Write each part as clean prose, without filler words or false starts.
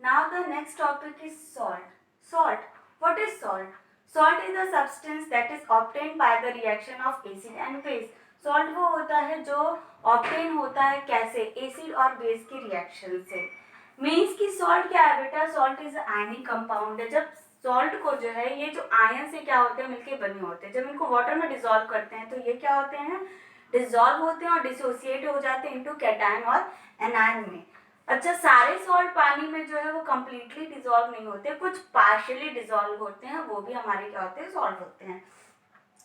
Now the next topic is salt. Salt. What is salt? Salt is a substance that is obtained by the reaction of acid and base. Salt वो होता है जो obtain होता है कैसे, acid और base की reaction से. मीन्स कि सॉल्ट क्या है बेटा, सॉल्ट इज आयनिक कंपाउंड है. जब सॉल्ट को जो है ये जो आयन से क्या होते हैं मिलके बने होते हैं, जब इनको वाटर में डिसॉल्व करते हैं तो ये क्या होते हैं, डिसॉल्व होते हैं और डिसोसिएट हो जाते हैं इनटू कैटायन और एनायन में. अच्छा, सारे सॉल्ट पानी में जो है वो कम्प्लीटली डिसॉल्व नहीं होते, कुछ पार्शियली डिसॉल्व होते हैं, वो भी हमारे क्या होते हैं, सॉल्ट होते हैं.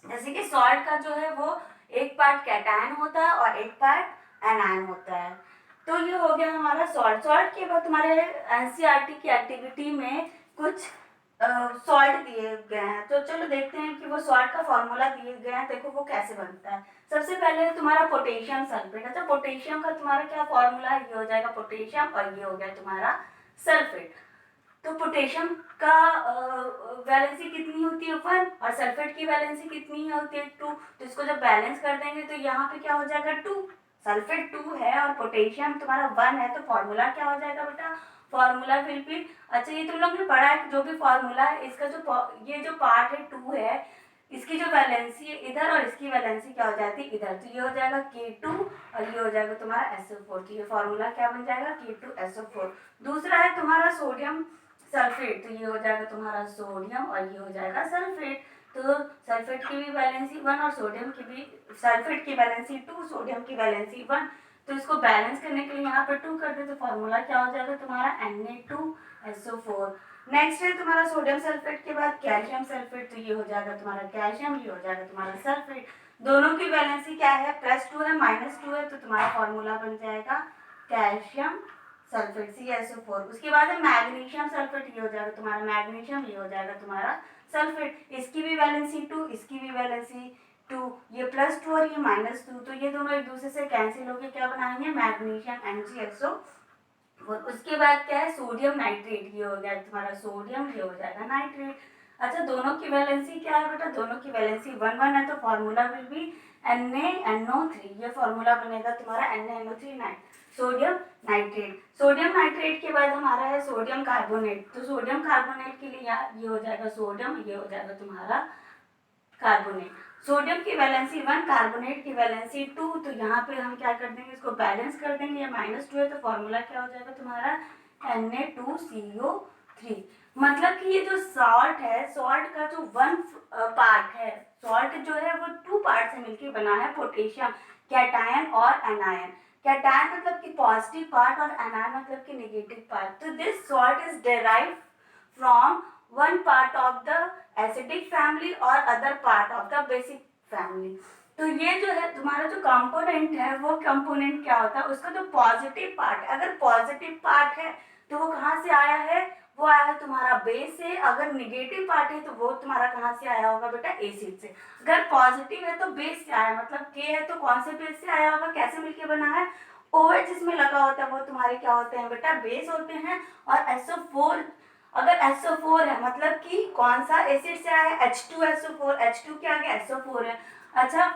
जैसे कि सॉल्ट का जो है वो एक पार्ट कैटायन होता है और एक पार्ट एनायन होता है. तो ये हो गया हमारा सॉल्ट. सॉल्ट के बाद तुम्हारे एनसीईआरटी की एक्टिविटी में कुछ सॉल्ट दिए गए हैं, तो चलो देखते हैं कि वो सॉल्ट का फॉर्मूला दिए गए हैं. देखो वो कैसे बनता है. सबसे पहले तुम्हारा पोटेशियम सल्फेट. अच्छा, पोटेशियम का तुम्हारा क्या फॉर्मूला है, ये हो जाएगा पोटेशियम और ये हो गया तुम्हारा सल्फेट. तो पोटेशियम का वैलेंसी कितनी होती है 1 और सल्फेट की वैलेंसी कितनी होती है 2. तो इसको जब बैलेंस कर देंगे तो यहाँ पे क्या हो जाएगा 2. सल्फेट 2 है और पोटेशियम तुम्हारा 1 है, तो फॉर्मूला क्या हो जाएगा बेटा, फॉर्मूला फिर भी. अच्छा, ये तुम लोग ने पढ़ा है जो भी फॉर्मूला है इसका जो ये जो पार्ट है 2 है, इसकी जो वैलेंसी है इधर और इसकी वैलेंसी क्या हो जाती है इधर, तो ये हो जाएगा K2 और ये हो जाएगा तुम्हारा SO4. तो ये फॉर्मूला क्या बन जाएगा K2SO4. दूसरा है तुम्हारा सोडियम सल्फेट, तो ये हो जाएगा तुम्हारा सोडियम और ये हो जाएगा सल्फेट. तो सल्फेट की भी वैलेंसी 1 और सोडियम की भी, सल्फेट की वैलेंसी 2 सोडियम की वैलेंसी 1. तो इसको बैलेंस करने के लिए यहाँ पर 2 कर दे तो फॉर्मूला क्या हो जाएगा तुम्हारा Na2SO4. नेक्स्ट है तुम्हारा सोडियम सल्फेट के बाद कैल्शियम सल्फेट, तो ये हो जाएगा तुम्हारा कैल्शियम, ये हो जाएगा तुम्हारा सल्फेट. दोनों की वैलेंसी क्या है, +2 है -2 है, तो तुम्हारा फॉर्मूला बन जाएगा कैल्शियम सल्फेट CaSO4. उसके बाद है मैग्नीशियम सल्फेट, ये हो जाएगा तुम्हारा मैग्नीशियम, ये हो जाएगा तुम्हारा सल्फेट. इसकी भी वैलेंसी 2, इसकी भी वैलेंसी 2, ये +2 और ये -2, तो ये दोनों एक दूसरे से कैंसिल होकर क्या बनाएंगे, मैग्नीशियम MgSO4. उसके बाद क्या है, सोडियम नाइट्रेट, ये हो गया तुम्हारा सोडियम, ये हो जाएगा नाइट्रेट. अच्छा, दोनों की वैलेंसी क्या है बेटा, दोनों की वैलेंसी 1 है, तो फॉर्मूला विल बी NaNO3. ये फॉर्मूला बनेगा तुम्हारा NaNO3 sodium nitrate. Sodium nitrate के बाद हमारा है सोडियम कार्बोनेट. तो सोडियम कार्बोनेट के लिए ये हो जाएगा सोडियम, ये हो जाएगा तुम्हारा कार्बोनेट. सोडियम की वैलेंसी 1, कार्बोनेट की वैलेंसी 2, तो यहाँ पे हम क्या कर देंगे, इसको बैलेंस कर देंगे. ये -2 है तो फॉर्मूला क्या हो जाएगा तुम्हारा Na2CO3. मतलब कि ये जो सॉल्ट है, सॉल्ट का जो 1 पार्ट है, सॉल्ट जो है वो 2 पार्ट से मिलकर बना है, पोटेशियम, कैटायन और एनायन. कैटायन मतलब कि पॉजिटिव पार्ट और एनायन मतलब कि नेगेटिव पार्ट. तो this salt is derived from one part of the acidic family और other part of the basic family. तो ये जो है तुम्हारा जो कंपोनेंट है वो कंपोनेंट क्या होता है, उसका जो पॉजिटिव पार्ट है, अगर पॉजिटिव पार्ट है तो वो कहाँ से आया है, वो आया है तुम्हारा बेस से. अगर निगेटिव पार्ट है तो वो तुम्हारा कहाँ से आया होगा बेटा, एसिड से. अगर पॉजिटिव है तो बेस से आया, मतलब K है तो कौन से बेस से आया होगा, कैसे मिलके बना है, OH जिसमें लगा होता है वो तुम्हारे क्या होते हैं बेटा, बेस होते हैं. और SO4, अगर SO4 है मतलब कि कौन सा एसिड से आया है, H2SO4. H2 क्या आ गया, SO4 है. अच्छा,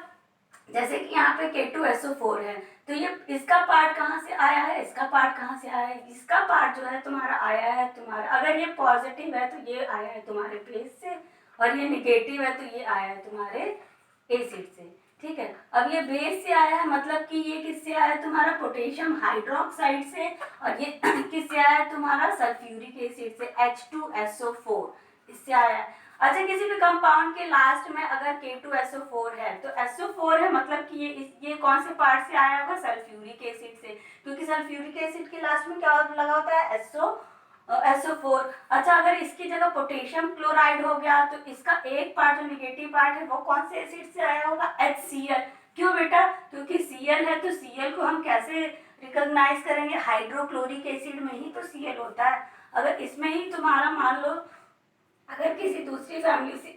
जैसे कि यहाँ पे K2SO4 है, तो ये इसका पार्ट कहाँ से आया है, इसका पार्ट कहाँ से आया है, इसका पार्ट जो है तुम्हारा आया है तुम्हारा, अगर ये पॉजिटिव है तो ये आया है तुम्हारे बेस से और ये निगेटिव है तो ये आया है तुम्हारे एसिड से. ठीक है, अब ये बेस से आया है मतलब कि ये किससे आया है तुम्हारा, पोटेशियम हाइड्रोक्साइड से, और ये किससे आया है तुम्हारा, सल्फ्यूरिक एसिड से, H2SO4 इससे आया है. अच्छा, किसी भी कंपाउंड के लास्ट में अगर K2SO4 है तो SO4 है मतलब कि ये कौन से पार्ट से आया होगा, सल्फ्यूरिक एसिड से, क्योंकि सल्फ्यूरिक एसिड के लास्ट में क्या लगा होता है, SO4. अच्छा, अगर इसकी जगह पोटेशियम क्लोराइड हो गया तो इसका एक पार्ट जो निगेटिव पार्ट है वो कौन से एसिड से आया होगा, HCl. क्यों बेटा, क्योंकि Cl है तो Cl को हम कैसे रिकॉग्नाइज करेंगे, हाइड्रोक्लोरिक एसिड में ही तो Cl होता है. अगर इसमें ही तुम्हारा मान लो अगर किसी दूसरी फैमिली से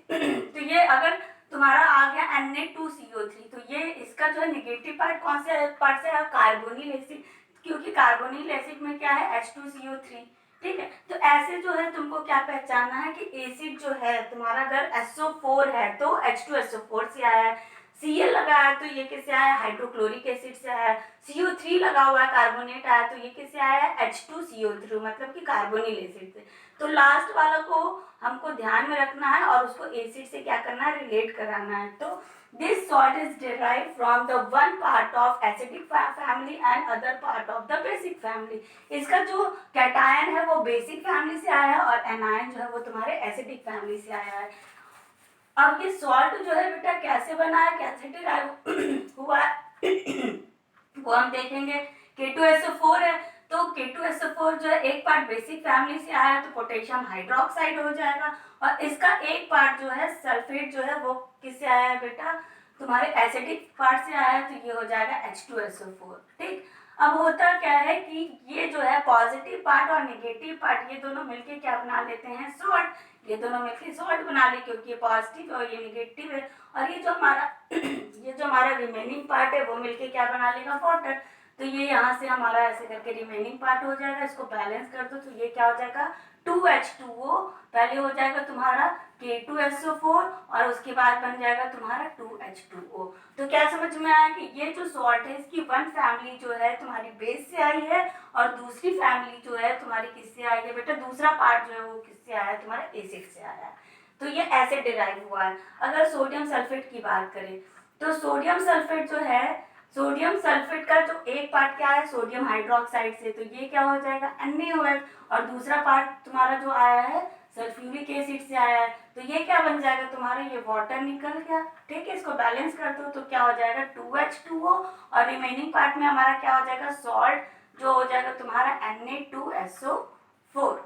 तो ये अगर तुम्हारा आ गया Na2CO3, तो ये इसका जो है निगेटिव पार्ट कौन से पार्ट से है, कार्बोनिल एसिड, क्योंकि कार्बोनिल एसिड में क्या है, H2CO3. ठीक है, तो ऐसे जो है तुमको क्या पहचानना है कि एसिड जो है तुम्हारा अगर SO4 है तो H2SO4 से आया है, Cl लगा है तो ये किससे आया, हाइड्रोक्लोरिक एसिड से आया। CO3 लगा हुआ है, कार्बोनेट आया तो ये किससे आया है, H2CO3 मतलब कि कार्बोनिल एसिड से। तो लास्ट वाला को हमको ध्यान में रखना है और उसको एसिड से क्या करना है, रिलेट कराना है। तो this salt is derived from the one part of acidic family and other part of the basic family. इसका जो कैटायन है वो बेसिक फैमिली से आया है और एनायन जो है वो तुम्हारे एसिडिक फैमिली से आया है। अब ये सॉल्ट जो है बेटा कैसे बना है, कैसे डिराइव हुआ है वो हम देखेंगे। K2SO4 है तो K2SO4 जो है एक पार्ट बेसिक फैमिली से आया तो पोटेशियम हाइड्रोक्साइड हो जाएगा, और इसका एक पार्ट जो है सल्फेट जो है वो किससे आया है बेटा, तुम्हारे एसिडिक पार्ट से आया है तो ये हो जाएगा H2SO4। ठीक, अब होता क्या है कि ये जो है पॉजिटिव पार्ट और नेगेटिव पार्ट ये दोनों मिलके क्या बना लेते हैं, सॉल्ट। ये दोनों मिलके सॉल्ट बना ले क्योंकि ये पॉजिटिव और ये नेगेटिव है, और ये जो हमारा रिमेनिंग पार्ट है वो मिलके क्या बना लेगा, वाटर। तो ये यहाँ से हमारा ऐसे करके रिमेनिंग पार्ट हो जाएगा, इसको बैलेंस कर दो तो ये क्या हो जाएगा 2H2O, पहले हो जाएगा तुम्हारा K2SO4 और उसके बाद बन जाएगा तुम्हारा 2H2O। तो क्या समझ में आया कि ये जो सॉल्ट है इसकी वन फैमिली जो है तुम्हारी बेस से आई है और दूसरी फैमिली जो है तुम्हारी किससे आई है बेटा, दूसरा पार्ट जो है वो किससे आया है, तुम्हारा एसिड से आया है। तो ये ऐसे डिराइव हुआ है। अगर सोडियम सल्फेट की बात करें तो सोडियम सल्फेट जो है, सोडियम सल्फेट का जो एक पार्ट क्या है सोडियम हाइड्रोक्साइड से, तो ये क्या हो जाएगा NaOH, और दूसरा पार्ट तुम्हारा जो आया है सल्फ्यूरिक एसिड से आया है तो ये क्या बन जाएगा तुम्हारा, ये वाटर निकल गया। ठीक है, इसको बैलेंस कर दो तो क्या हो जाएगा 2H2O, और रिमेनिंग पार्ट में हमारा क्या हो जाएगा सॉल्ट जो हो जाएगा तुम्हारा Na2SO4।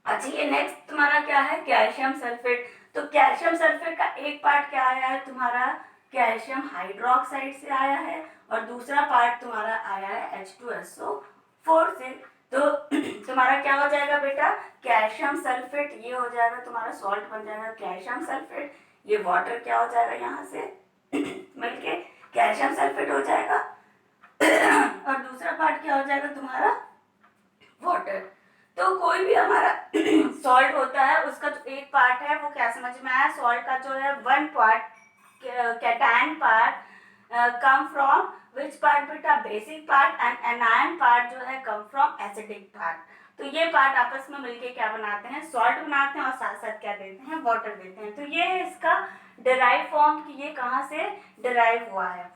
अच्छा, ये नेक्स्ट तुम्हारा क्या है कैल्शियम सल्फेट। तो कैल्शियम सल्फेट का एक पार्ट क्या आया है तुम्हारा कैल्शियम हाइड्रोक्साइड से आया है और दूसरा पार्ट तुम्हारा आया है H2SO4 से। तो तुम्हारा क्या हो जाएगा बेटा कैल्शियम सल्फेट, ये हो जाएगा तुम्हारा सॉल्ट बन जाएगा कैल्शियम सल्फेट, ये वाटर क्या हो जाएगा यहाँ से मिलके कैल्शियम सल्फेट हो जाएगा और दूसरा पार्ट क्या हो जाएगा तुम्हारा वाटर। तो कोई भी हमारा सॉल्ट होता है उसका जो एक पार्ट है वो क्या समझ में आया, सॉल्ट का जो है one part cation part come from which part बेटा, basic part, and anion part जो है कम फ्रॉम एसिडिक पार्ट। तो ये पार्ट आपस में मिलके क्या बनाते हैं, सॉल्ट बनाते हैं और साथ साथ क्या देते हैं, वाटर देते हैं। तो ये है इसका डिराइव फॉर्म कि ये कहाँ से डिराइव हुआ है।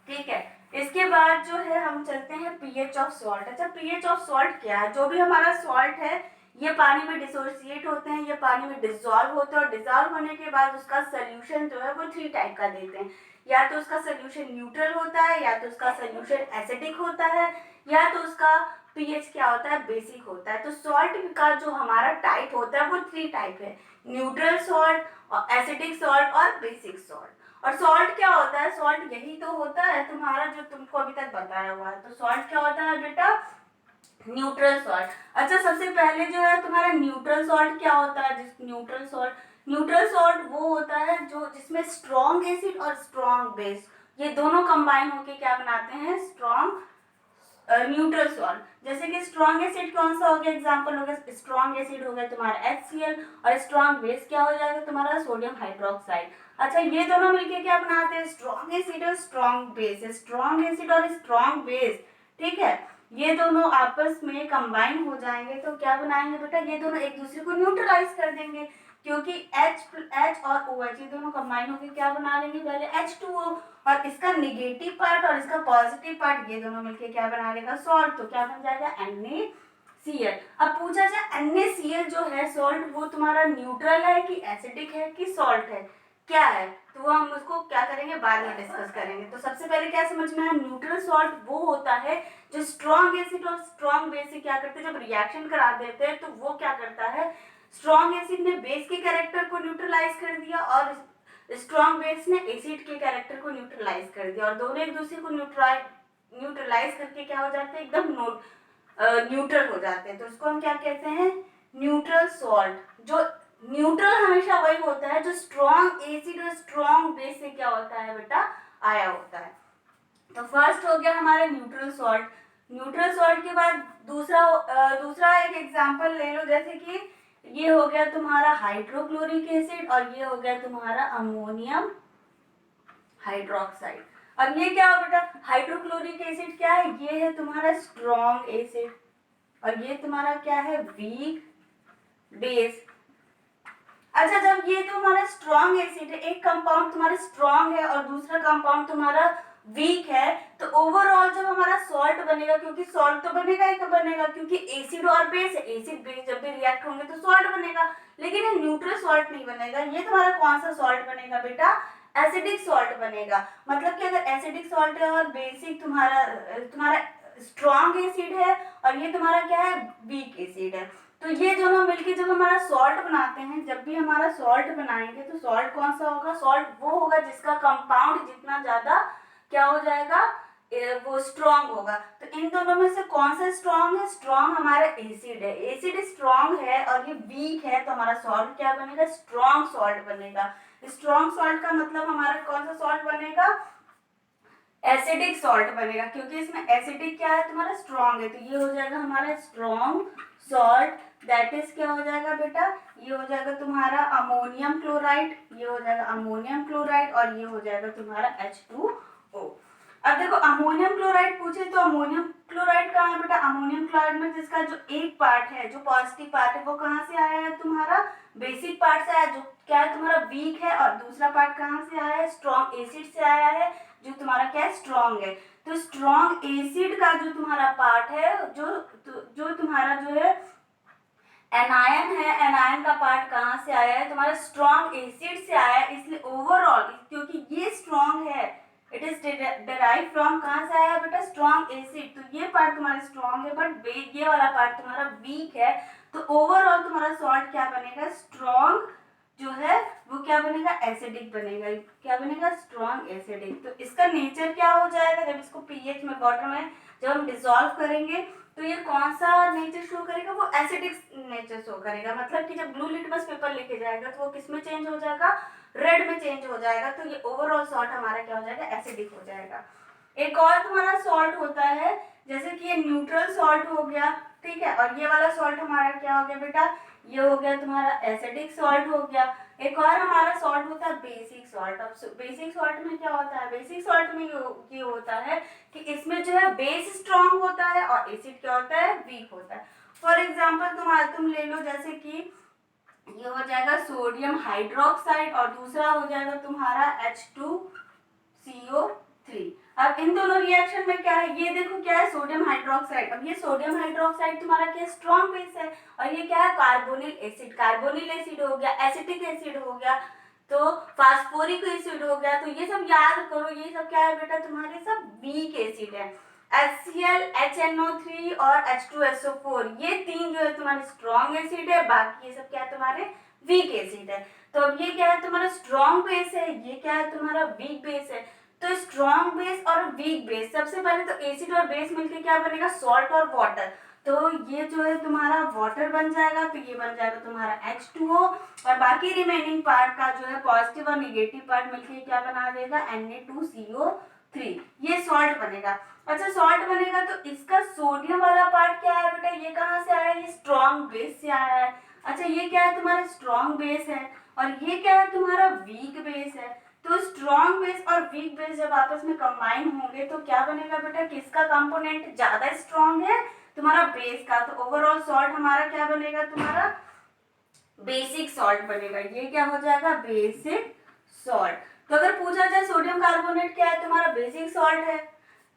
ठीक है, इसके बाद जो है हम चलते हैं पीएच ऑफ सॉल्ट। अच्छा, पीएच ऑफ सॉल्ट क्या है, जो भी हमारा सॉल्ट है ये पानी में डिसोसिएट होते हैं, ये पानी में डिसॉल्व होते हैं और डिसॉल्व होने के बाद उसका सोल्यूशन जो है वो 3 टाइप का देते हैं। या तो उसका सोल्यूशन न्यूट्रल होता है, या तो उसका सोल्यूशन एसिडिक होता है, या तो उसका पीएच क्या होता है, बेसिक होता है। तो सॉल्ट का जो हमारा टाइप होता है वो 3 टाइप है, न्यूट्रल सॉल्ट और एसिडिक सॉल्ट और बेसिक सॉल्ट। और सॉल्ट क्या होता है, सॉल्ट यही तो होता है तुम्हारा जो तुमको अभी तक बताया हुआ है। तो सॉल्ट क्या होता है बेटा, न्यूट्रल सॉल्ट। अच्छा, सबसे पहले जो है तुम्हारा न्यूट्रल सॉल्ट क्या होता है, न्यूट्रल सॉल्ट वो होता है जो जिसमें स्ट्रॉन्ग एसिड और स्ट्रॉन्ग बेस ये दोनों कंबाइन होके क्या बनाते हैं, स्ट्रॉन्ग न्यूट्रल सॉल्ट। जैसे कि स्ट्रॉन्ग एसिड कौन सा हो गया, एग्जांपल हो गया स्ट्रॉन्ग एसिड हो गया तुम्हारा HCl, और स्ट्रॉन्ग बेस क्या हो जाएगा तुम्हारा सोडियम हाइड्रोक्साइड। अच्छा, ये दोनों मिलके क्या बनाते हैं, स्ट्रॉन्ग एसिड और स्ट्रॉन्ग बेस, स्ट्रॉन्ग एसिड और स्ट्रॉन्ग बेस। ठीक है, ये दोनों आपस में कंबाइन हो जाएंगे तो क्या बनाएंगे बेटा, ये दोनों एक दूसरे को न्यूट्रलाइज कर देंगे, क्योंकि H और OH ये दोनों कंबाइन होकर क्या बना लेंगे, पहले H2O, और इसका निगेटिव पार्ट और इसका पॉजिटिव पार्ट ये दोनों मिलके क्या बना लेगा, सॉल्ट। तो क्या बन जाएगा NaCl। अब पूछा जाए NaCl जो है सॉल्ट वो तुम्हारा न्यूट्रल है कि एसिडिक है कि सॉल्ट है, क्या है, तो वो हम उसको क्या करेंगे बाद में डिस्कस करेंगे। तो सबसे पहले क्या समझ में आया, न्यूट्रल सॉल्ट वो होता है जो स्ट्रॉन्ग एसिड और स्ट्रॉन्ग बेस से क्या करते हैं, जब रिएक्शन करा देते हैं तो वो क्या करता है, स्ट्रॉन्ग एसिड ने बेस के कैरेक्टर को न्यूट्रलाइज कर दिया और स्ट्रॉन्ग बेस ने एसिड के कैरेक्टर को न्यूट्रलाइज कर दिया, और दोनों एक दूसरे को न्यूट्रलाइज करके क्या हो जाते हैं, एकदम न्यूट्रल हो जाते हैं। तो उसको हम क्या कहते हैं, न्यूट्रल सॉल्ट। जो न्यूट्रल हमेशा वही होता है जो स्ट्रॉन्ग एसिड और स्ट्रॉन्ग बेस से क्या होता है बेटा, आया होता है। तो फर्स्ट हो गया हमारा न्यूट्रल सॉल्ट। न्यूट्रल सॉल्ट के बाद दूसरा एक एग्जांपल ले लो, जैसे कि ये हो गया तुम्हारा हाइड्रोक्लोरिक एसिड और ये हो गया तुम्हारा अमोनियम हाइड्रोक्साइड। अब ये क्या हो बेटा, हाइड्रोक्लोरिक एसिड क्या है, ये है तुम्हारा स्ट्रॉन्ग एसिड और ये तुम्हारा क्या है, वीक बेस। अच्छा, जब ये तुम्हारा स्ट्रॉन्ग एसिड है, एक कंपाउंड तुम्हारा स्ट्रॉन्ग है और दूसरा कंपाउंड तुम्हारा वीक है, तो ओवरऑल जब हमारा सॉल्ट बनेगा, क्योंकि सॉल्ट तो बनेगा ही, तो बनेगा क्योंकि एसिड और बेस है, एसिड बेस जब भी रिएक्ट होंगे तो सॉल्ट बनेगा, लेकिन ये न्यूट्रल सॉल्ट नहीं बनेगा। ये तुम्हारा कौन सा सॉल्ट बनेगा बेटा, एसिडिक सॉल्ट बनेगा। मतलब कि अगर एसिडिक सॉल्ट है और बेसिक तुम्हारा तुम्हारा स्ट्रॉन्ग एसिड है और ये तुम्हारा क्या है, वीक एसिड है, तो ये दोनों मिलके जब हमारा सॉल्ट बनाते हैं, जब भी हमारा सॉल्ट बनाएंगे तो सॉल्ट कौन सा होगा, सॉल्ट वो होगा जिसका कंपाउंड जितना ज्यादा क्या हो जाएगा, वो स्ट्रॉन्ग होगा। तो इन दोनों में से कौन सा स्ट्रॉन्ग है, स्ट्रॉन्ग हमारा एसिड है, एसिड स्ट्रॉन्ग है और ये वीक है, तो हमारा सॉल्ट क्या बनेगा, स्ट्रॉन्ग सॉल्ट बनेगा। स्ट्रॉन्ग सॉल्ट का मतलब हमारा कौन सा सॉल्ट बनेगा, एसिडिक सॉल्ट बनेगा, क्योंकि इसमें एसिडिक क्या है तुम्हारा, स्ट्रॉन्ग है, तो ये हो जाएगा हमारा स्ट्रॉन्ग सॉल्ट। दैट इज क्या हो जाएगा बेटा, ये हो जाएगा तुम्हारा अमोनियम क्लोराइड, ये हो जाएगा अमोनियम क्लोराइड और ये हो जाएगा तुम्हारा H2O। अब देखो अमोनियम क्लोराइड पूछे तो अमोनियम क्लोराइड कहाँ है बेटा, अमोनियम क्लोराइड में जिसका जो एक पार्ट है, जो पॉजिटिव पार्ट है, वो कहाँ से आया है तुम्हारा, बेसिक पार्ट से आया, जो क्या है तुम्हारा वीक है, और दूसरा पार्ट कहाँ से आया है, स्ट्रॉन्ग एसिड से आया है, जो तुम्हारा क्या है, स्ट्रॉन्ग है। तो स्ट्रॉन्ग एसिड का जो तुम्हारा पार्ट है, जो तुम्हारा जो है एनायन है, एनायन का पार्ट कहाँ से आया है, तुम्हारा स्ट्रॉन्ग एसिड से आया है, इसलिए ओवरऑल क्योंकि ये स्ट्रॉन्ग है, इट इज डिराइव फ्रॉम, कहाँ से आया है बेटा, स्ट्रॉन्ग एसिड, तो ये पार्ट तुम्हारा स्ट्रॉन्ग है, बट ये वाला पार्ट तुम्हारा वीक है, तो ओवरऑल तुम्हारा सॉल्ट क्या बनेगा, स्ट्रॉन्ग जो है वो क्या बनेगा, एसिडिक बनेगा। क्या बनेगा, स्ट्रॉन्ग एसिडिक। तो इसका नेचर क्या हो जाएगा, जब इसको पीएच में वाटर में जब हम डिसॉल्व करेंगे तो ये कौन सा नेचर शो करेगा, वो एसिडिक नेचर शो करेगा। मतलब कि जब ब्लू लिटमस पेपर लेके जाएगा तो वो किस में चेंज हो जाएगा, रेड में चेंज हो जाएगा, तो ये ओवरऑल सॉल्ट हमारा क्या हो जाएगा, एसिडिक हो जाएगा। एक और तुम्हारा सॉल्ट होता है, जैसे कि ये न्यूट्रल सॉल्ट हो गया, ठीक है, और ये वाला सॉल्ट हमारा क्या हो गया बेटा, ये हो गया तुम्हारा एसिडिक सॉल्ट हो गया। एक और हमारा सॉल्ट होता है बेसिक सॉल्ट। अब बेसिक सॉल्ट में क्या होता है, बेसिक सॉल्ट में ये होता है कि इसमें जो है बेस स्ट्रॉन्ग होता है और एसिड क्या होता है, वीक होता है। फॉर एग्जाम्पल तुम ले लो, जैसे कि ये हो जाएगा सोडियम हाइड्रोक्साइड और दूसरा हो जाएगा तुम्हारा H2CO3। अब इन दोनों रिएक्शन में क्या है, ये देखो क्या है, सोडियम हाइड्रोक्साइड। अब ये सोडियम हाइड्रोक्साइड तुम्हारा क्या, स्ट्रॉन्ग बेस है, और ये क्या है, कार्बोनिल एसिड। कार्बोनिल एसिड हो गया, एसिटिक एसिड हो गया, तो फास्फोरिक एसिड हो गया। तो ये सब याद करो, ये सब क्या है बेटा, तुम्हारे सब वीक एसिड है। HCl, HNO3 और H2SO4 ये तीन जो है तुम्हारे स्ट्रॉन्ग एसिड है, बाकी ये सब क्या है, तुम्हारे वीक एसिड है। तो अब ये क्या है, तुम्हारा स्ट्रॉन्ग बेस है, ये क्या है, तुम्हारा वीक बेस है। तो स्ट्रॉन्ग बेस और वीक बेस, सबसे पहले तो एसिड और बेस मिलके क्या बनेगा, सॉल्ट और वाटर। तो ये जो है तुम्हारा वाटर बन जाएगा, तो ये बन जाएगा तुम्हारा H2O, और बाकी रिमेनिंग पार्ट का जो है पॉजिटिव और निगेटिव पार्ट मिलके क्या बना देगा, Na2CO3, ये सॉल्ट बनेगा। अच्छा, सॉल्ट बनेगा तो इसका सोडियम वाला पार्ट क्या है बेटा, ये कहाँ से आया है, ये स्ट्रॉन्ग बेस से आया है। अच्छा, ये क्या है, तुम्हारा स्ट्रॉन्ग बेस है, और ये क्या है, तुम्हारा वीक बेस है। तो स्ट्रॉन्ग बेस और वीक बेस जब आपस में कंबाइन होंगे तो क्या बनेगा बेटा, किसका कंपोनेंट ज्यादा स्ट्रॉन्ग है, तुम्हारा बेस का। तो ओवरऑल सॉल्ट हमारा क्या बनेगा, तुम्हारा बेसिक सॉल्ट बनेगा। ये क्या हो जाएगा, बेसिक सॉल्ट। तो अगर पूछा जाए सोडियम कार्बोनेट क्या है, तुम्हारा बेसिक सॉल्ट है।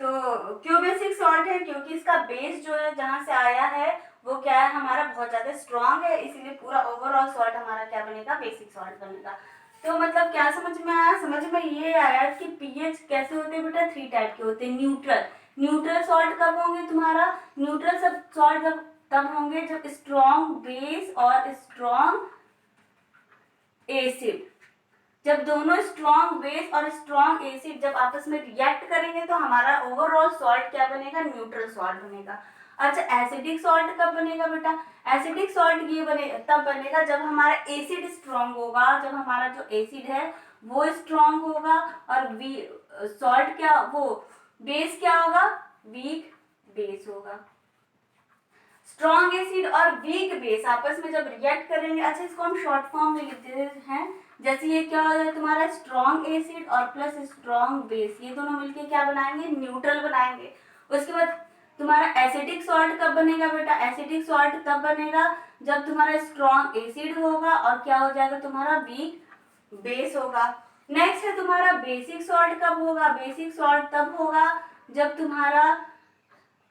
तो क्यों बेसिक सॉल्ट है, क्योंकि इसका बेस जो है जहां से आया है वो क्या है, हमारा बहुत ज्यादा स्ट्रॉन्ग है, इसलिए पूरा ओवरऑल सॉल्ट हमारा क्या बनेगा, बेसिक सॉल्ट बनेगा। तो मतलब क्या समझ में आया, समझ में ये आया कि पीएच कैसे होते हैं बेटा, 3 टाइप के होते हैं। न्यूट्रल सॉल्ट कब होंगे तुम्हारा, न्यूट्रल सब सॉल्ट जब तब होंगे जब स्ट्रॉन्ग बेस और स्ट्रॉन्ग एसिड, जब दोनों स्ट्रॉन्ग बेस और स्ट्रॉन्ग एसिड जब आपस में रिएक्ट करेंगे तो हमारा ओवरऑल सॉल्ट क्या बनेगा, न्यूट्रल सॉल्ट बनेगा। अच्छा, एसिडिक सॉल्ट कब बनेगा बेटा, एसिडिक सॉल्ट ये तब बनेगा जब हमारा एसिड स्ट्रॉन्ग होगा, जब हमारा जो एसिड है वो स्ट्रॉन्ग होगा, और सॉल्ट क्या, वो बेस क्या होगा, वीक बेस होगा। स्ट्रॉन्ग एसिड और वीक बेस आपस में जब रिएक्ट करेंगे, अच्छा इसको हम शॉर्ट फॉर्म में लिखते हैं, जैसे ये क्या हो जाए तुम्हारा स्ट्रॉन्ग एसिड और प्लस स्ट्रॉन्ग बेस, ये दोनों मिलके क्या बनाएंगे, न्यूट्रल बनाएंगे। उसके बाद तुम्हारा एसिडिक सॉल्ट कब बनेगा बेटा, एसिडिक सॉल्ट तब बनेगा जब तुम्हारा स्ट्रॉन्ग एसिड होगा और क्या हो जाएगा तुम्हारा वीक बेस होगा। नेक्स्ट है तुम्हारा बेसिक सॉल्ट कब होगा, बेसिक सॉल्ट तब होगा जब तुम्हारा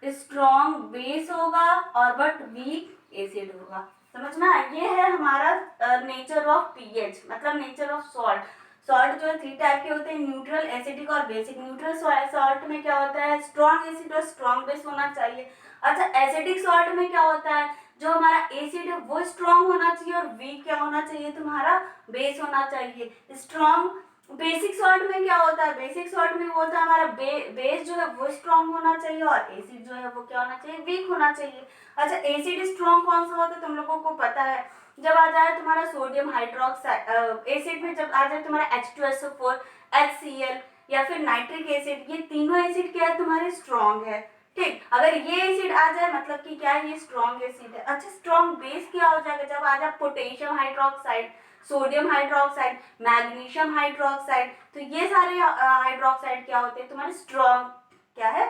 स्ट्रॉन्ग बेस होगा और बट वीक एसिड होगा। समझना, ये है हमारा नेचर ऑफ पीएच, मतलब नेचर ऑफ सॉल्ट। सॉल्ट जो है 3 टाइप के होते हैं, न्यूट्रल, एसिडिक और बेसिक। न्यूट्रल सॉल्ट में क्या होता है, स्ट्रॉन्ग एसिड और स्ट्रॉन्ग बेस होना चाहिए। अच्छा एसिडिक सॉल्ट में क्या होता है, जो हमारा एसिड है वो स्ट्रॉन्ग होना चाहिए और वीक क्या होना चाहिए, तुम्हारा बेस होना चाहिए। स्ट्रॉन्ग बेसिक सॉल्ट में क्या होता है, बेसिक सॉल्ट में होता है हमारा बेस जो है वो स्ट्रॉन्ग होना चाहिए और एसिड जो है वो क्या होना चाहिए, वीक होना चाहिए। अच्छा एसिड स्ट्रॉन्ग कौन सा होता है तुम लोगों को पता है, जब आ जाए तुम्हारा सोडियम हाइड्रोक्साइड, एसिड में जब आ जाए तुम्हारा H2SO4, HCl या फिर नाइट्रिक एसिड, ये तीनों एसिड क्या है तुम्हारे स्ट्रॉन्ग है। ठीक, अगर ये एसिड आ जाए मतलब कि क्या है, ये स्ट्रॉन्ग एसिड है। अच्छा स्ट्रॉन्ग बेस क्या हो जाएगा, जब आ जाए potassium hydroxide, sodium hydroxide, magnesium hydroxide, तो ये सारे हाइड्रोक्साइड क्या होते हैं तुम्हारे स्ट्रॉन्ग क्या है,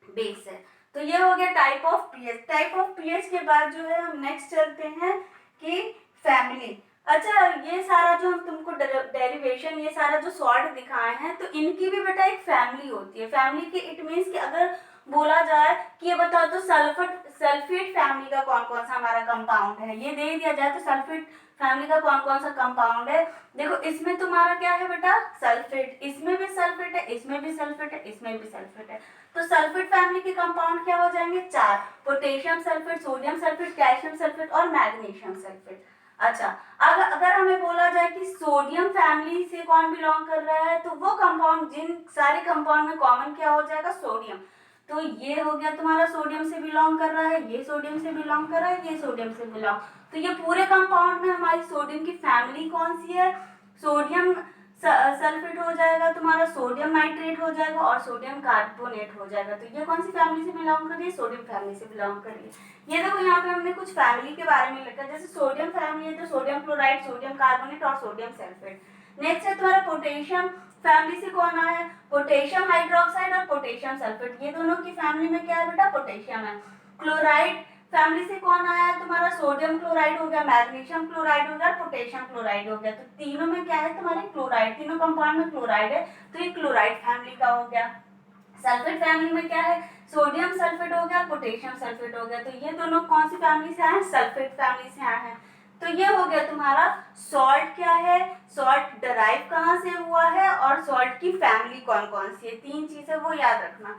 बेस है। तो ये हो गया type of pH. Type of pH के बाद जो है हम नेक्स्ट चलते हैं कि फैमिली। अच्छा ये सारा जो हम तुमको डेरिवेशन, ये सारा जो सॉल्ट दिखाए हैं, तो इनकी भी बेटा एक फैमिली होती है। फैमिली की इट मीन्स कि अगर बोला जाए कि ये बताओ तो सल्फेट फैमिली का कौन कौन सा हमारा कंपाउंड है, ये दे दिया जाए तो सल्फेट फैमिली का कौन कौन सा कंपाउंड है। देखो इसमें तुम्हारा क्या है बेटा, सल्फेट, इसमें भी सल्फेट है, इसमें भी सल्फेट है, इसमें भी सल्फेट है। तो सल्फेट फैमिली के कंपाउंड क्या हो जाएंगे, 4, potassium sulphate, sodium sulphate, calcium sulphate और मैग्नीशियम सल्फेट। अच्छा अगर हमें बोला जाए कि सोडियम फैमिली से कौन बिलोंग कर रहा है, तो वो कंपाउंड, जिन सारे कंपाउंड में कॉमन क्या हो जाएगा, सोडियम। तो ये हो गया तुम्हारा सोडियम से बिलोंग कर रहा है, ये सोडियम से बिलोंग कर रहा है, ये सोडियम से बिलोंग, तो ये पूरे कंपाउंड में हमारी सोडियम की फैमिली कौन सी है, सोडियम सल्फेट हो जाएगा तुम्हारा, सोडियम नाइट्रेट हो जाएगा और सोडियम कार्बोनेट हो जाएगा। तो ये कौन सी फैमिली से बिलोंग कर रही है, सोडियम फैमिली से बिलोंग कर रही है। ये देखो यहाँ पे हमने कुछ फैमिली के बारे में लिखा, जैसे सोडियम फैमिली है तो सोडियम क्लोराइड, सोडियम कार्बोनेट और सोडियम सल्फेट। नेक्स्ट है तुम्हारा पोटेशियम फैमिली से कौन आया है, पोटेशियम हाइड्रोक्साइड और पोटेशियम सल्फेट, ये दोनों की फैमिली में क्या है बेटा, पोटेशियम है। क्लोराइड फैमिली से कौन आया है तुम्हारा, सोडियम क्लोराइड हो गया, मैग्नीशियम क्लोराइड हो गया, पोटेशियम क्लोराइड हो गया। तो तीनों में क्या है तुम्हारे क्लोराइड, तीनों कंपाउंड में क्लोराइड है, तो ये क्लोराइड फैमिली का हो गया। सल्फेट फैमिली में क्या है, सोडियम सल्फेट हो गया, पोटेशियम सल्फेट हो गया। तो ये दोनों कौन सी फैमिली से आए हैं, सल्फेट फैमिली से आए हैं। तो ये हो गया तुम्हारा सॉल्ट क्या है, सॉल्ट डराइव कहाँ से हुआ है और सॉल्ट की फैमिली कौन कौन सी है, 3 चीजें वो याद रखना।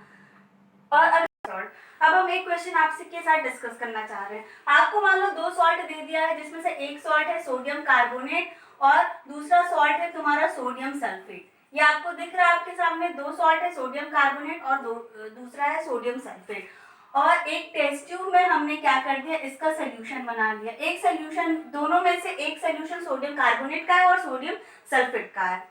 और अगर सॉल्ट, अब हम एक क्वेश्चन आपसे के साथ डिस्कस करना चाह रहे हैं। आपको मान लो 2 सॉल्ट दे दिया है, जिसमें से एक सॉल्ट है सोडियम कार्बोनेट और दूसरा सॉल्ट है तुम्हारा सोडियम सल्फेट। ये आपको दिख रहा है आपके सामने, 2 सॉल्ट है सोडियम कार्बोनेट और दूसरा है सोडियम सल्फेट। और एक टेस्ट ट्यूब में हमने क्या कर दिया, इसका सोल्यूशन बना लिया। एक सोल्यूशन, दोनों में से एक सोल्यूशन सोडियम कार्बोनेट का है और सोडियम सल्फेट का है,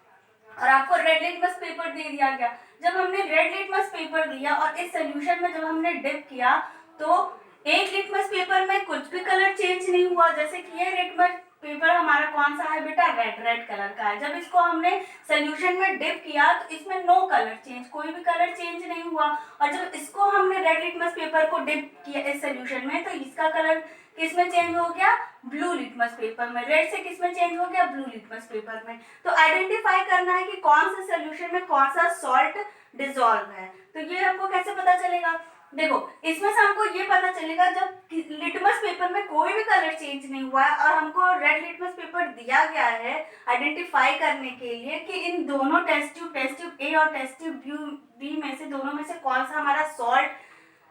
और आपको रेड लिटमस पेपर दे दिया गया। जब हमने रेड लिटमस पेपर दिया और इस सोल्यूशन में जब हमने डिप किया, तो एक लिटमस पेपर में कुछ भी कलर चेंज नहीं हुआ, जैसे कि ये लिटमस पेपर हमारा कौन सा है बेटा, रेड कलर का है। जब इसको हमने सोल्यूशन में डिप किया तो इसमें नो कलर चेंज, कोई भी कलर चेंज नहीं हुआ। और जब इसको हमने रेड लिटमस पेपर को डिप किया इस सोल्यूशन में, तो इसका कलर किस में चेंज हो गया, ब्लू लिटमस पेपर में। रेड से किस में चेंज हो गया, ब्लू लिटमस पेपर में। तो आइडेंटिफाई करना है कि कौन सा सोल्यूशन में कौन सा सॉल्ट डिसॉल्व है। तो ये हमको कैसे पता चलेगा, देखो इसमें से हमको ये पता चलेगा जब लिटमस पेपर में कोई भी कलर चेंज नहीं हुआ है और हमको रेड लिटमस पेपर दिया गया है आइडेंटिफाई करने के लिए कि इन दोनों टेस्ट ट्यूब ए और टेस्ट ट्यूब बी में से, दोनों में से कौन सा हमारा सॉल्ट,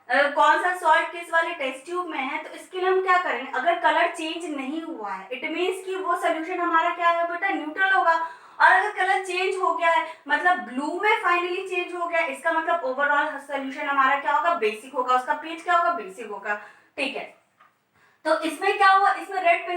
कौन सा सॉल्ट किस वाले टेस्ट ट्यूब में है। तो इसके लिए हम क्या करेंगे, अगर कलर चेंज नहीं हुआ है इट मीन्स कि वो सोल्यूशन हमारा क्या है बेटा, न्यूट्रल होगा। और अगर कलर चेंज हो गया है, मतलब ब्लू में फाइनली चेंज हो गया, इसका मतलब ओवरऑल सोल्यूशन हमारा क्या होगा, बेसिक होगा, उसका पीएच क्या होगा, बेसिक होगा। ठीक है, तो इसमें क्या हुआ, इसमें रेड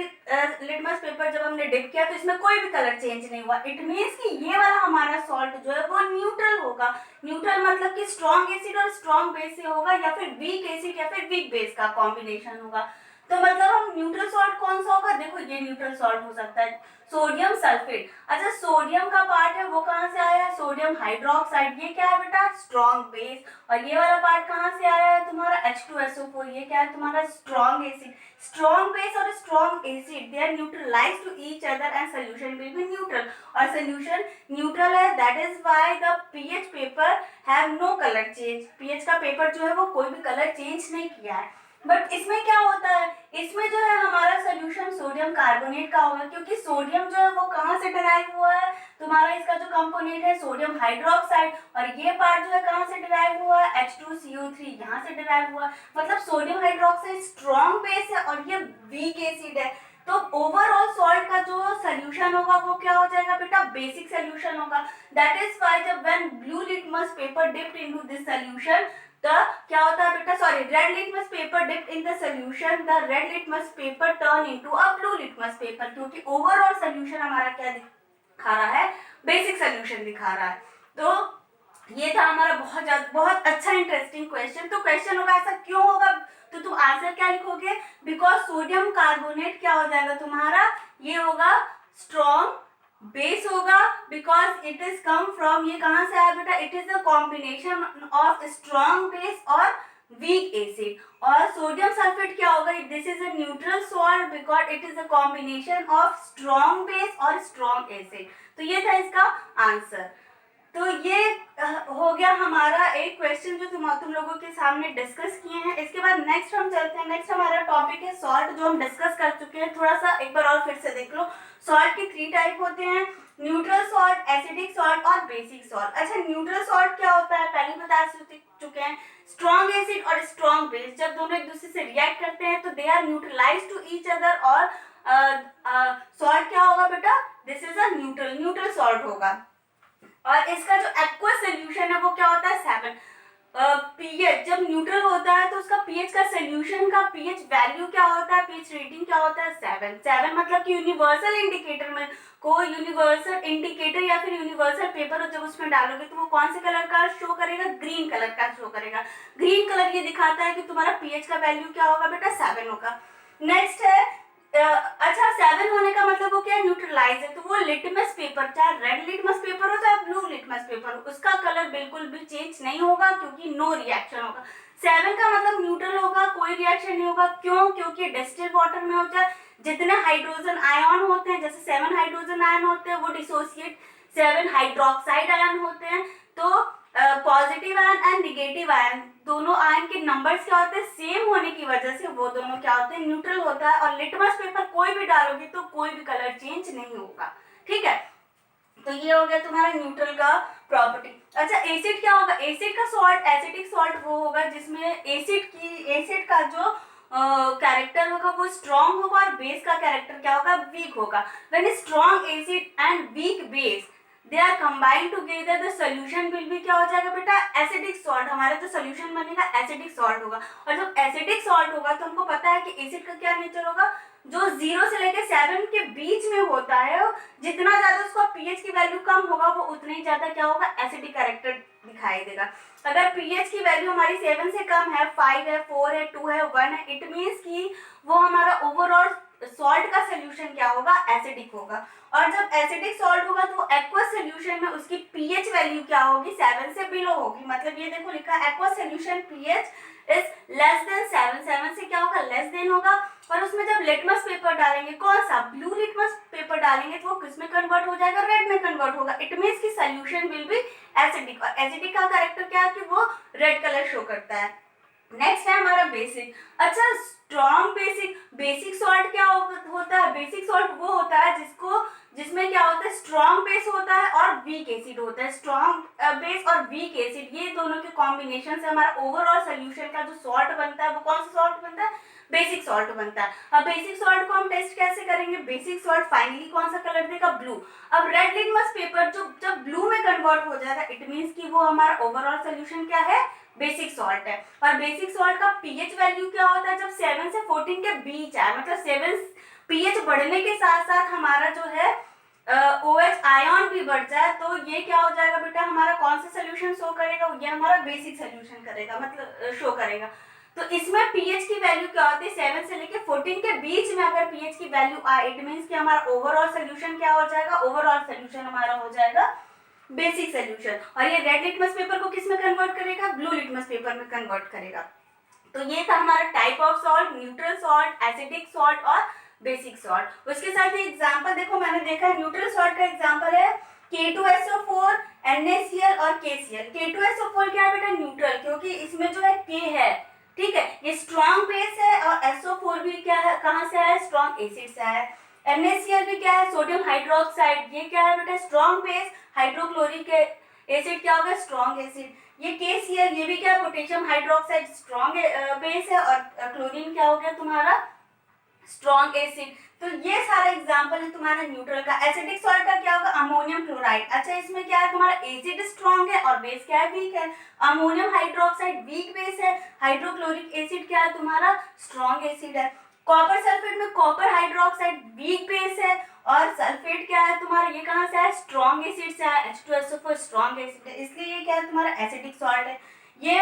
लिटमस पेपर जब हमने डिप किया तो इसमें कोई भी कलर चेंज नहीं हुआ। इट मीन्स कि ये वाला हमारा सॉल्ट जो है वो न्यूट्रल होगा। न्यूट्रल मतलब कि स्ट्रॉन्ग एसिड और स्ट्रॉन्ग बेस से होगा, या फिर वीक एसिड या फिर वीक बेस का कॉम्बिनेशन होगा। तो मतलब हम न्यूट्रल सॉल्ट कौन सा होगा, देखो ये न्यूट्रल सॉल्ट हो सकता है सोडियम सल्फेट। अच्छा, सोडियम का पार्ट है वो कहाँ से आया है, सोडियम हाइड्रोक्साइड, ये क्या है बेटा, स्ट्रॉन्ग बेस। और ये वाला पार्ट कहाँ से आया है तुम्हारा H2SO4, ये क्या है तुम्हारा स्ट्रॉन्ग एसिड। स्ट्रॉन्ग बेस और strong acid they are neutralised to each other and solution will be neutral, और सोल्यूशन न्यूट्रल है, that is why the pH paper have no colour change. PH का paper जो है वो कोई भी colour change नहीं किया है। बट इसमें क्या होता है, इसमें जो है हमारा सोल्यूशन सोडियम कार्बोनेट का होगा, क्योंकि सोडियम जो है वो कहाँ से डिराइव हुआ है तुम्हारा, इसका जो कंपोनेंट है सोडियम हाइड्रोक्साइड, और ये पार्ट जो है कहाँ से डिराइव हुआ है, H2CO3 यहाँ से डिराइव हुआ है। मतलब सोडियम हाइड्रोक्साइड स्ट्रॉन्ग बेस है और ये वीक एसिड है। तो ओवरऑल सॉल्ट का जो सोल्यूशन होगा वो क्या हो जाएगा बेटा, बेसिक सोल्यूशन होगा। दैट इज व्हाई जब when blue litmus paper dipped into this solution, the क्या होता है बेटा, sorry, red litmus paper dipped in the solution, the red litmus paper turn into a blue litmus paper, क्योंकि overall solution हमारा क्या दिखा रहा है, बेसिक सोल्यूशन दिखा रहा है। तो ये था हमारा बहुत अच्छा इंटरेस्टिंग क्वेश्चन। तो क्वेश्चन होगा ऐसा क्यों होगा, तो तुम आंसर क्या लिखोगे, बिकॉज सोडियम कार्बोनेट क्या हो जाएगा तुम्हारा, ये होगा स्ट्रॉन्ग बेस होगा, because it is come from, ये कहां से आया बेटा, it is the combination of strong base और वीक एसिड। और सोडियम सल्फेट क्या होगा, this is a neutral salt because it is a combination of strong base और स्ट्रॉन्ग एसिड। तो ये था इसका आंसर। तो ये हो गया हमारा एक क्वेश्चन जो तुम लोगों के सामने डिस्कस किए हैं। इसके बाद नेक्स्ट हम चलते हैं, नेक्स्ट हमारा टॉपिक है सॉल्ट, जो हम डिस्कस कर चुके हैं। थोड़ा सा एक बार और फिर से देख लो। सॉल्ट के 3 टाइप होते हैं, न्यूट्रल सॉल्ट, एसिडिक सॉल्ट और बेसिक सॉल्ट। अच्छा, न्यूट्रल सॉल्ट क्या होता है पहले बता चुके हैं, स्ट्रॉन्ग एसिड और स्ट्रॉन्ग बेस जब दोनों एक दूसरे से रिएक्ट करते हैं तो they are neutralise to each other, और सॉल्ट क्या होगा बेटा, this is a neutral salt होगा। और इसका जो एक्वस सोल्यूशन है वो क्या होता है 7। पीएच जब न्यूट्रल होता है तो उसका पीएच का सोल्यूशन का पीएच वैल्यू क्या होता है, पीएच रेटिंग क्या होता है 7 मतलब कि यूनिवर्सल इंडिकेटर में को यूनिवर्सल इंडिकेटर या फिर यूनिवर्सल पेपर जब उसमें डालोगे तो वो कौन से कलर का शो करेगा, ग्रीन कलर का शो करेगा। ग्रीन कलर ये दिखाता है कि तुम्हारा पीएच का वैल्यू क्या होगा बेटा, 7 होगा। नेक्स्ट है अच्छा, 7 होने का मतलब वो क्या है, न्यूट्रलाइज है। तो वो लिटमस पेपर, चाहे रेड लिटमस पेपर हो चाहे ब्लू लिटमस पेपर हो, उसका कलर बिल्कुल भी चेंज नहीं होगा क्योंकि नो रिएक्शन होगा। 7 का मतलब न्यूट्रल होगा, कोई रिएक्शन नहीं होगा। क्यों, क्योंकि डिस्टिल्ड वाटर में होता है जितने हाइड्रोजन आयन होते हैं, जैसे 7 हाइड्रोजन आयन होते हैं वो डिसोसिएट 7 हाइड्रोक्साइड आयन होते हैं। तो positive ion and negative ion दोनों आयन के नंबर्स क्या होते हैं, सेम होने की वजह से वो दोनों क्या होते हैं, न्यूट्रल होता है। और लिटमस पेपर कोई भी डालोगे तो कोई भी कलर चेंज नहीं होगा, ठीक है। तो ये हो गया तुम्हारा न्यूट्रल का प्रॉपर्टी। अच्छा, एसिड क्या होगा, एसिड का सॉल्ट, एसिडिक सॉल्ट वो होगा जिसमें एसिड का जो कैरेक्टर होगा वो स्ट्रॉन्ग होगा और बेस का कैरेक्टर क्या होगा, वीक होगा। When strong acid and weak base they are combined together the solution will be क्या हो जाएगा बेटा, एसिडिक सॉल्ट। हमारा जो सोल्यूशन बनेगा एसिडिक सॉल्ट होगा। और जब एसिडिक सॉल्ट होगा तो हमको पता है कि एसिड का क्या नेचर होगा, जो 0 से लेकर 7 के बीच में होता है, जितना ज्यादा उसका पीएच की वैल्यू कम होगा वो उतना ही ज्यादा क्या होगा, एसिडिक कैरेक्टर दिखाई देगा। अगर पीएच की वैल्यू हमारी 7 से कम है, 5 है, 4 है, 2 है, 1 है, इट मीन्स कि वो हमारा ओवरऑल सॉल्ट का सोल्यूशन क्या होगा, एसिडिक होगा। और जब एसिडिक सॉल्ट होगा तो एक्वस सोल्यूशन में उसकी पीएच वैल्यू क्या होगी, 7 से बिलो होगी। मतलब ये देखो लिखा है aqueous solution pH is less than 7, 7 से क्या होगा, लेस देन होगा। और उसमें जब लिटमस पेपर डालेंगे, कौन सा, ब्लू लिटमस पेपर डालेंगे तो वो किस में कन्वर्ट हो जाएगा, रेड में कन्वर्ट होगा। इट मीन्स की सोल्यूशन विल बी एसिडिक। और एसिडिक का कैरेक्टर क्या है कि वो रेड कलर शो करता है। नेक्स्ट है हमारा बेसिक। अच्छा, स्ट्रॉन्ग बेसिक, बेसिक सॉल्ट क्या होता है, बेसिक सॉल्ट वो होता है जिसमें क्या होता है स्ट्रॉन्ग बेस होता है और वीक एसिड होता है। स्ट्रॉन्ग बेस और वीक एसिड ये दोनों के कॉम्बिनेशन से हमारा ओवरऑल सोल्यूशन का जो सॉल्ट बनता है वो कौन सा सॉल्ट बनता है, बेसिक सॉल्ट बनता है। अब बेसिक सॉल्ट को हम टेस्ट कैसे करेंगे, बेसिक सॉल्ट फाइनली कौन सा कलर देगा, ब्लू। अब रेड लिटमस पेपर जो जब ब्लू में कन्वर्ट हो जाएगा इट मीन्स कि वो हमारा ओवरऑल सोल्यूशन क्या है, बेसिक सॉल्ट है। और बेसिक सॉल्ट का पीएच वैल्यू क्या होता है, जब 7 से 14 के बीच आए, मतलब 7 पीएच बढ़ने के साथ साथ हमारा जो है OH आयन भी बढ़ जाए तो ये क्या हो जाएगा बेटा, हमारा कौन सा सोल्यूशन शो करेगा, ये हमारा बेसिक सोल्यूशन करेगा, मतलब शो करेगा। तो इसमें पीएच की वैल्यू क्या होती है, 7 से लेके 14 के बीच में अगर पीएच की वैल्यू आए इट मींस कि हमारा ओवरऑल सोल्यूशन क्या हो जाएगा, ओवरऑल सोल्यूशन हमारा हो जाएगा बेसिक सोल्यूशन। और ये रेड लिटमस पेपर को किस में कन्वर्ट करेगा, ब्लू लिटमस पेपर में कन्वर्ट करेगा। तो ये था हमारा type of salt, neutral salt, acidic salt और बेसिक सॉल्ट। उसके साथ ही एग्जांपल देखो, मैंने देखा है न्यूट्रल सॉल्ट का एग्जांपल है K2SO4, NaCl और KCl। K2SO4 क्या है बेटा, न्यूट्रल, क्योंकि इसमें जो है K है, ठीक है, ये स्ट्रॉन्ग बेस है। और SO4 भी क्या है, कहाँ से आया, स्ट्रॉन्ग एसिड से आया। NaCl भी क्या है, सोडियम हाइड्रोक्साइड, ये क्या है बेटा, स्ट्रॉन्ग बेस। हाइड्रोक्लोरिक एसिड क्या होगा, स्ट्रॉन्ग एसिड। ये KCl ये भी क्या है, पोटेशियम हाइड्रोक्साइड, स्ट्रॉन्ग बेस है। और क्लोरीन क्या हो गया तुम्हारा, स्ट्रॉन्ग एसिड। तो ये सारा एग्जांपल है तुम्हारा न्यूट्रल का। एसिडिक सॉल्ट का क्या होगा, अमोनियम क्लोराइड। अच्छा, इसमें क्या है तुम्हारा, एसिड स्ट्रॉन्ग है और बेस क्या है, वीक है। अमोनियम हाइड्रोक्साइड वीक बेस है, हाइड्रोक्लोरिक एसिड क्या है तुम्हारा, स्ट्रॉन्ग एसिड है। कॉपर सल्फेट में कॉपर हाइड्रोक्साइड वीक बेस है और सल्फेट क्या है तुम्हारा, ये कहाँ से है, स्ट्रॉन्ग एसिड से है। H2SO4 स्ट्रॉन्ग एसिड है, इसलिए ये क्या है तुम्हारा एसिडिक सॉल्ट है। ये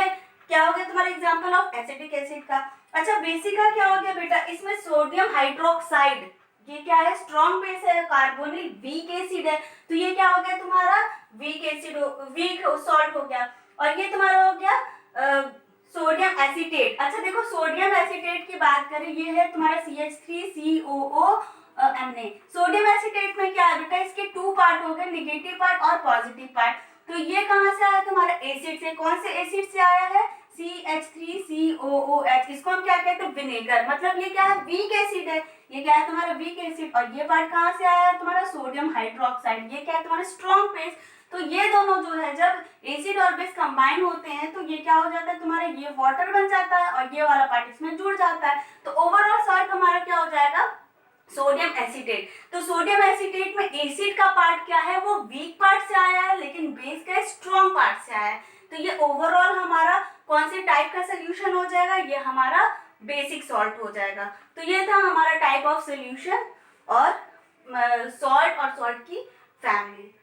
क्या हो गया तुम्हारा एग्जांपल ऑफ एसिडिक एसिड का। अच्छा, बेसिक का क्या हो गया बेटा, इसमें सोडियम हाइड्रोक्साइड, ये क्या है, स्ट्रॉन्ग बेस है, कार्बोनिल वीक एसिड है। तो ये क्या हो गया तुम्हारा, वीक एसिड, वीक सॉल्ट हो गया। और ये तुम्हारा हो गया सोडियम एसीटेट। अच्छा देखो, सोडियम एसीटेट की बात करें, ये है तुम्हारा CH3COO Na। सोडियम एसीटेट में क्या है बेटा, इसके 2 पार्ट हो गए, नेगेटिव पार्ट और पॉजिटिव पार्ट। तो ये कहाँ से आया तुम्हारा, एसिड से। कौन से एसिड से आया है, CH3COOH। इसको हम क्या कहते हैं, विनेगर, मतलब ये क्या है, वीक एसिड है। ये क्या है तुम्हारा, वीक एसिड। और ये पार्ट कहाँ से आया है तुम्हारा, सोडियम हाइड्रोक्साइड, ये क्या है तुम्हारा, स्ट्रॉन्ग बेस। तो ये दोनों जो है, जब एसिड और बेस कंबाइन होते हैं तो ये क्या हो जाता है तुम्हारा, ये वाटर बन जाता है और ये वाला पार्ट इसमें जुड़ जाता है। तो ओवरऑल सॉल्ट हमारा क्या हो जाएगा, सोडियम एसीटेट। तो सोडियम एसीटेट में एसिड का पार्ट क्या है, वो वीक पार्ट से आया है, लेकिन बेस का स्ट्रॉन्ग पार्ट से आया है। तो ये ओवरऑल हमारा कौन से टाइप का सोल्यूशन हो जाएगा, ये हमारा बेसिक सॉल्ट हो जाएगा। तो ये था हमारा टाइप ऑफ सोल्यूशन और सॉल्ट और सॉल्ट की फैमिली।